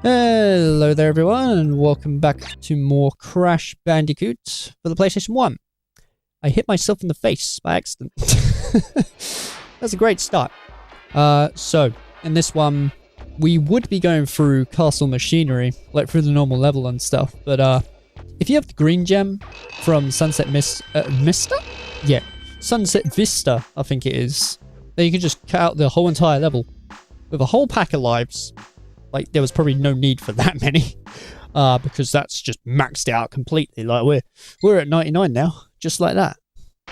Hello there everyone and welcome back to more Crash Bandicoot for the PlayStation 1. I hit myself in the face by accident. That's a great start. So, in this one, we would be going through Castle Machinery, like through the normal level and stuff, but if you have the green gem from Sunset Vista? Yeah, Sunset Vista, I think it is. Then you can just cut out the whole entire level with a whole pack of lives. Like, there was probably no need for that many, because that's just maxed out completely. Like, we're at 99 now, just like that.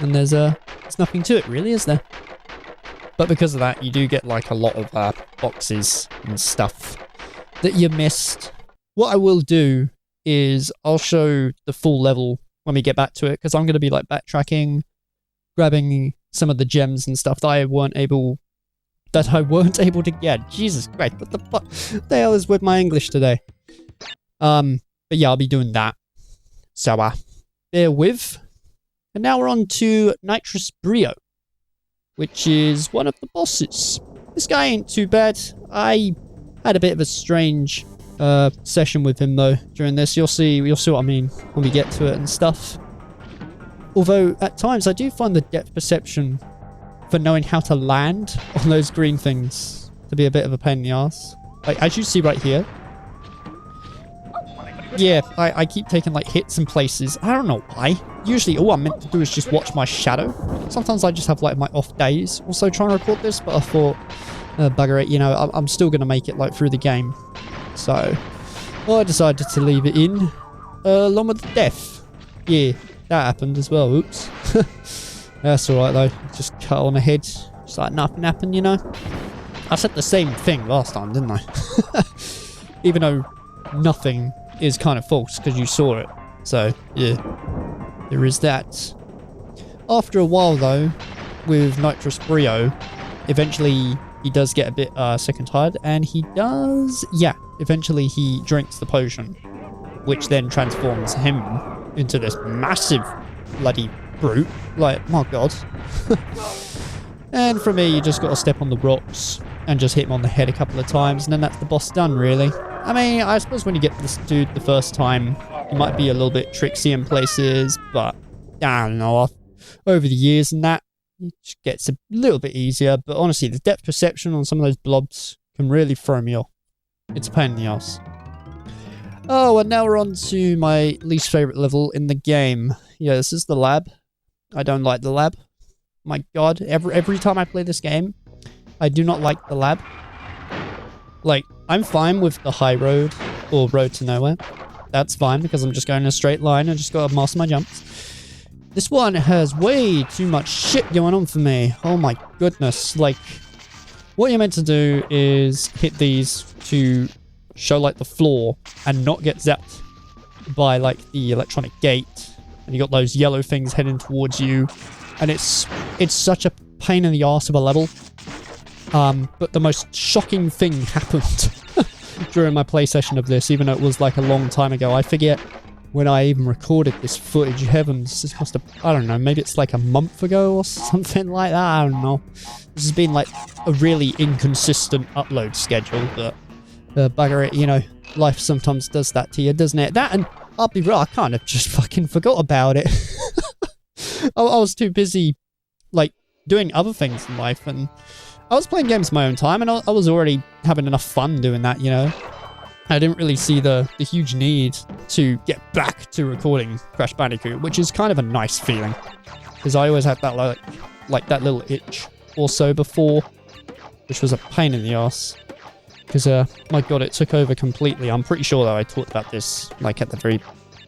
And there's nothing to it, really, is there? But because of that, you do get, like, a lot of boxes and stuff that you missed. What I will do is I'll show the full level when we get back to it, because I'm going to be, like, backtracking, grabbing some of the gems and stuff that I weren't able to get. Jesus Christ, what the fuck? The hell is with my English today? But yeah, I'll be doing that. So, bear with. And now we're on to Nitrous Brio, which is one of the bosses. This guy ain't too bad. I had a bit of a strange session with him though during this. You'll see what I mean when we get to it and stuff. Although at times I do find the depth perception for knowing how to land on those green things to be a bit of a pain in the ass. Like, as you see right here. Yeah, I keep taking, like, hits in places. I don't know why. Usually, all I'm meant to do is just watch my shadow. Sometimes I just have, like, my off days. Also trying to record this, but I thought, bugger it, you know, I'm still going to make it, like, through the game. So, I decided to leave it in, along with the death. Yeah, that happened as well. Oops. That's alright though, just cut on ahead, just like nothing happened, you know? I said the same thing last time, didn't I? Even though nothing is kind of false, because you saw it. So, yeah, there is that. After a while though, with Nitrous Brio, eventually he does get a bit sick and tired, and he does, yeah, eventually he drinks the potion, which then transforms him into this massive bloody brute. Like, my god. And for me, you just got to step on the rocks and just hit him on the head a couple of times, and then that's the boss done, really. I mean, I suppose when you get this dude the first time, you might be a little bit tricksy in places, but I don't know, over the years and that, it just gets a little bit easier. But honestly, the depth perception on some of those blobs can really throw me off. It's a pain in the ass. Oh, and now we're on to my least favourite level in the game. Yeah, this is the lab. I don't like the lab. My god, every time I play this game, I do not like the lab. Like, I'm fine with the high road or road to nowhere. That's fine because I'm just going in a straight line and just gotta master my jumps. This one has way too much shit going on for me. Oh my goodness. Like, what you're meant to do is hit these to show like the floor and not get zapped by like the electronic gate. And you got those yellow things heading towards you, and it's such a pain in the arse of a level. But the most shocking thing happened during my play session of this, even though it was like a long time ago. I forget when I even recorded this footage. Heavens, this must have, I don't know, maybe it's like a month ago or something like that. I don't know. This has been like a really inconsistent upload schedule, but bugger it, you know, life sometimes does that to you, doesn't it? That, and I'll be real, I kind of just fucking forgot about it. I was too busy, like, doing other things in life, and I was playing games in my own time, and I was already having enough fun doing that, you know? I didn't really see the huge need to get back to recording Crash Bandicoot, which is kind of a nice feeling, because I always had that, like that little itch also before, which was a pain in the ass. Because, my god, it took over completely. I'm pretty sure that I talked about this, like, at the very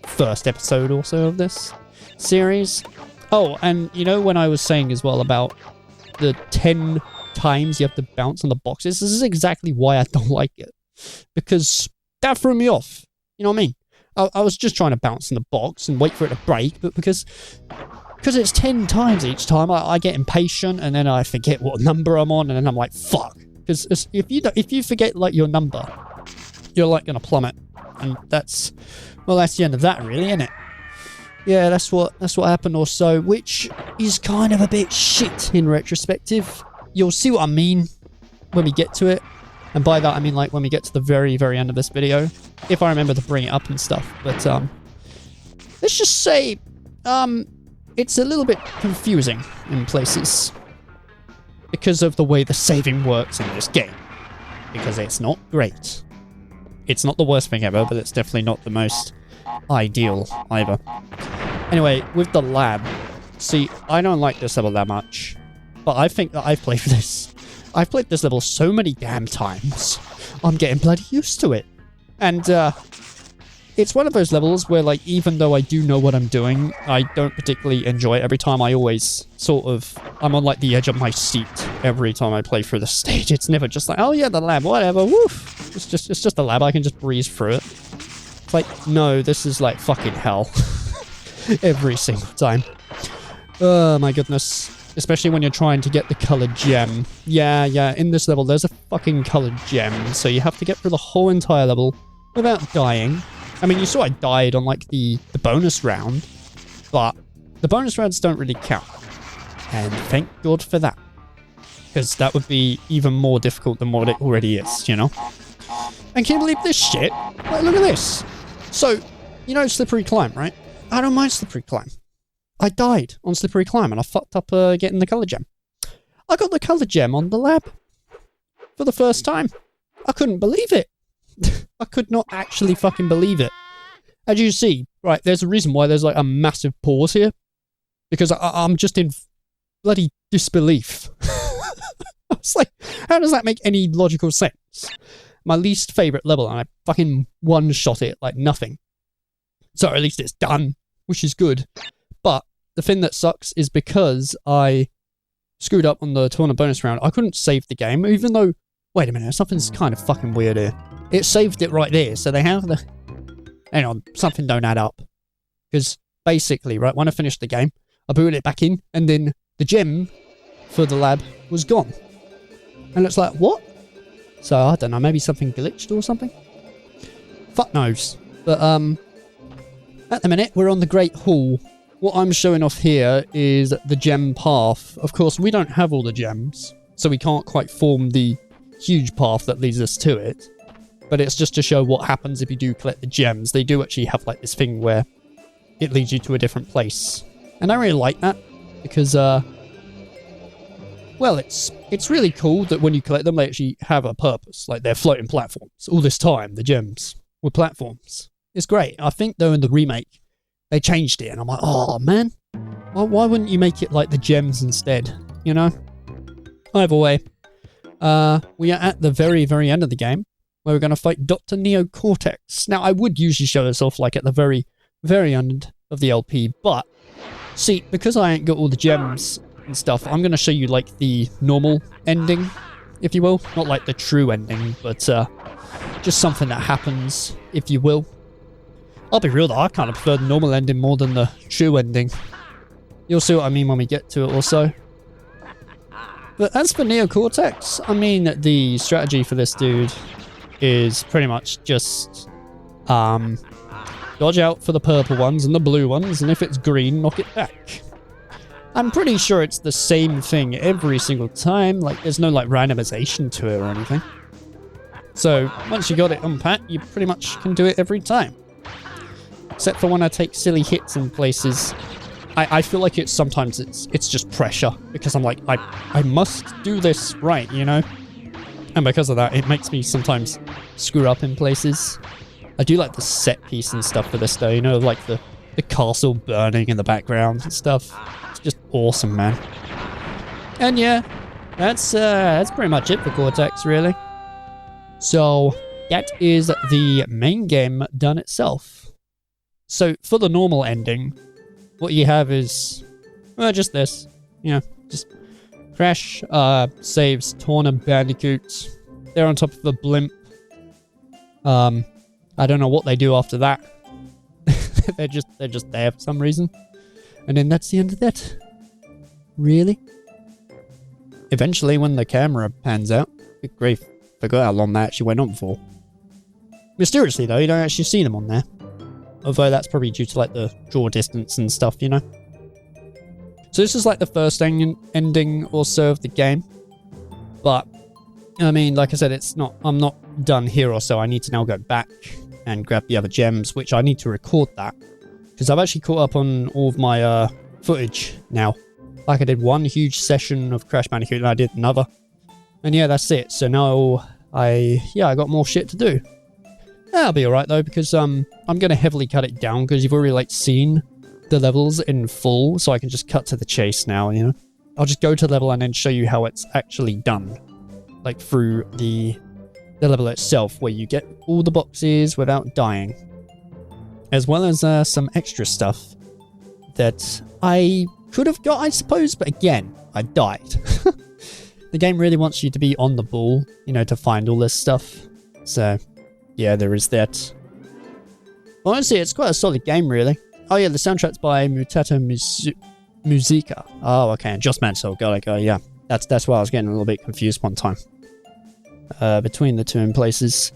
first episode or so of this series. Oh, and, you know, when I was saying as well about the 10 times you have to bounce on the boxes, this is exactly why I don't like it. Because that threw me off. You know what I mean? I was just trying to bounce in the box and wait for it to break, but because it's 10 times each time, I get impatient, and then I forget what number I'm on, and then I'm like, fuck. Because if you forget like your number, you're like gonna plummet, and that's the end of that, really, isn't it? Yeah, that's what happened also, which is kind of a bit shit in retrospective. You'll see what I mean when we get to it. And by that, I mean, like, when we get to the very, very end of this video, if I remember to bring it up and stuff. But, let's just say, it's a little bit confusing in places because of the way the saving works in this game. Because it's not great. It's not the worst thing ever, but it's definitely not the most ideal either. Anyway, with the lab, see, I don't like this level that much, but I think that I've played this level so many damn times, I'm getting bloody used to it. And, it's one of those levels where, like, even though I do know what I'm doing, I don't particularly enjoy it every time. I always I'm on, like, the edge of my seat every time I play through the stage. It's never just like, oh yeah, the lab, whatever, woof. It's just a lab, I can just breeze through it. It's like, no, this is like fucking hell. Every single time. Oh my goodness. Especially when you're trying to get the colored gem. Yeah, in this level there's a fucking colored gem, so you have to get through the whole entire level without dying. I mean, you saw I died on, like, the bonus round, but the bonus rounds don't really count. And thank God for that. Because that would be even more difficult than what it already is, you know? And can you believe this shit? Like, look at this. So, you know Slippery Climb, right? I don't mind Slippery Climb. I died on Slippery Climb and I fucked up getting the colour gem. I got the colour gem on the lab. For the first time. I couldn't believe it. I could not actually fucking believe it. As you see, right, there's a reason why there's, like, a massive pause here. Because I'm just in bloody disbelief. I was like, how does that make any logical sense? My least favourite level, and I fucking one-shot it like nothing. So at least it's done, which is good. But the thing that sucks is because I screwed up on the tournament bonus round, I couldn't save the game, even though... Wait a minute, something's kind of fucking weird here. It saved it right there, so they have the... Hang on, something don't add up. Because basically, right, when I finished the game, I booted it back in, and then the gem for the lab was gone. And it's like, what? So, I don't know, maybe something glitched or something? Fuck knows. But, at the minute, we're on the Great Hall. What I'm showing off here is the gem path. Of course, we don't have all the gems, so we can't quite form the huge path that leads us to it. But it's just to show what happens if you do collect the gems. They do actually have, like, this thing where it leads you to a different place. And I really like that, because, well, it's really cool that when you collect them, they actually have a purpose. Like, they're floating platforms. All this time, the gems were platforms. It's great. I think, though, in the remake, they changed it, and I'm like, oh, man. Why wouldn't you make it like the gems instead, you know? Either way, we are at the very, very end of the game, where we're going to fight Dr. Neocortex. Now, I would usually show this off, like, at the very, very end of the LP, but, see, because I ain't got all the gems and stuff, I'm going to show you, like, the normal ending, if you will. Not, like, the true ending, but, just something that happens, if you will. I'll be real, though, I kind of prefer the normal ending more than the true ending. You'll see what I mean when we get to it, also. But as for Neocortex, I mean, the strategy for this dude is pretty much just dodge out for the purple ones and the blue ones, and if it's green, knock it back. I'm pretty sure it's the same thing every single time, like there's no like randomization to it or anything. So once you got it on pat, you pretty much can do it every time. Except for when I take silly hits in places, I feel like sometimes it's just pressure, because I'm like, I must do this right, you know? And because of that, it makes me sometimes screw up in places. I do like the set piece and stuff for this though, you know, like the castle burning in the background and stuff. It's just awesome, man. And yeah, that's pretty much it for Cortex, really. So that is the main game done itself. So for the normal ending, what you have is, well, just this, you know, just Crash saves Crash Bandicoot. They're on top of the blimp. I don't know what they do after that. they're just there for some reason. And then that's the end of that. Really? Eventually, when the camera pans out, good grief, forgot how long that actually went on for. Mysteriously though, you don't actually see them on there. Although that's probably due to like the draw distance and stuff, you know? So this is like the first ending or so of the game. But I mean, like I said, I'm not done here or so. I need to now go back and grab the other gems, which I need to record that. Because I've actually caught up on all of my footage now. Like I did one huge session of Crash Bandicoot and I did another. And yeah, that's it. So now I got more shit to do. That'll be alright though, because I'm going to heavily cut it down because you've already like seen the levels in full. So I can just cut to the chase now, you know. I'll just go to the level and then show you how it's actually done. Like through the level itself, where you get all the boxes without dying. As well as some extra stuff that I could have got, I suppose, but again, I died. The game really wants you to be on the ball, you know, to find all this stuff. So, yeah, there is that. Honestly, it's quite a solid game, really. Oh yeah, the soundtrack's by Mutato Musica. Oh, okay, and Just Mansell. Got it, yeah. That's why I was getting a little bit confused one time. Between the two in places.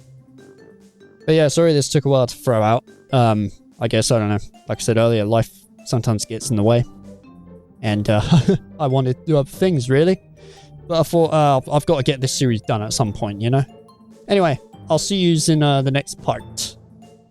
But yeah, sorry this took a while to throw out. I guess, I don't know. Like I said earlier, life sometimes gets in the way. And I wanted to do other things, really. But I thought, I've got to get this series done at some point, you know? Anyway, I'll see you in the next part.